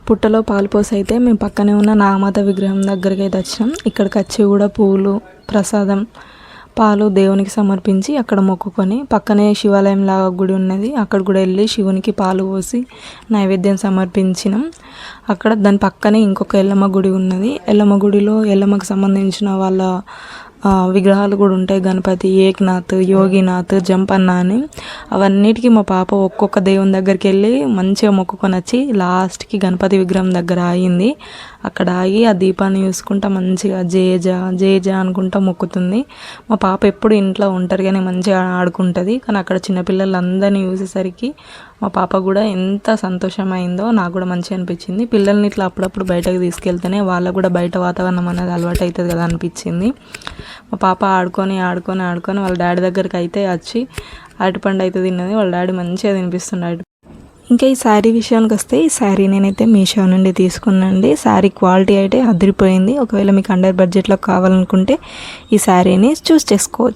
పుట్టలో పాలు పోసి అయితే మేము పక్కనే ఉన్న నాగమాత విగ్రహం దగ్గరికి అయితే వచ్చినాం. ఇక్కడికి వచ్చి కూడా పూలు ప్రసాదం పాలు దేవునికి సమర్పించి అక్కడ మొక్కుకొని పక్కనే శివాలయం లాగా గుడి ఉన్నది, అక్కడ కూడా వెళ్ళి శివునికి పాలు పోసి నైవేద్యం సమర్పించినాం. అక్కడ దాని పక్కనే ఇంకొక ఎల్లమ్మ గుడి ఉన్నది. ఎల్లమ్మ గుడిలో ఎల్లమ్మకు సంబంధించిన వాళ్ళ విగ్రహాలు కూడా ఉంటాయి. గణపతి, ఏక్నాథ్, యోగినాథ్, జంపన్న అని. అవన్నిటికీ మా పాప ఒక్కొక్క దేవుని దగ్గరికి వెళ్ళి మంచిగా మొక్కుకొని వచ్చి లాస్ట్కి గణపతి విగ్రహం దగ్గర ఆగింది. అక్కడ ఆగి ఆ దీపాన్ని చూసుకుంటా మంచిగా జేజ అనుకుంటా మొక్కుతుంది. మా పాప ఎప్పుడు ఇంట్లో ఒంటరిగానే మంచిగా ఆడుకుంటుంది, కానీ అక్కడ చిన్నపిల్లలందరినీ చూసేసరికి మా పాప కూడా ఎంత సంతోషమైందో నాకు కూడా మంచిగా అనిపించింది. పిల్లల్ని ఇట్లా అప్పుడప్పుడు బయటకు తీసుకెళ్తేనే వాళ్ళకు కూడా బయట వాతావరణం అనేది అలవాటు అవుతుంది కదా అనిపించింది. మా పాప ఆడుకొని వాళ్ళ డాడీ దగ్గరికి అయితే వచ్చి అరటిపండు అయితే తిన్నది. వాళ్ళ డాడీ మంచిగా తినిపిస్తున్నాడు. ఇంకా ఈ శారీ విషయానికి వస్తే, ఈ శారీ నేనైతే మీషో నుండి తీసుకున్నాండి. శారీ క్వాలిటీ అయితే అదిరిపోయింది. ఒకవేళ మీకు అండర్ బడ్జెట్లో కావాలనుకుంటే ఈ శారీని చూస్ చేసుకోవచ్చు.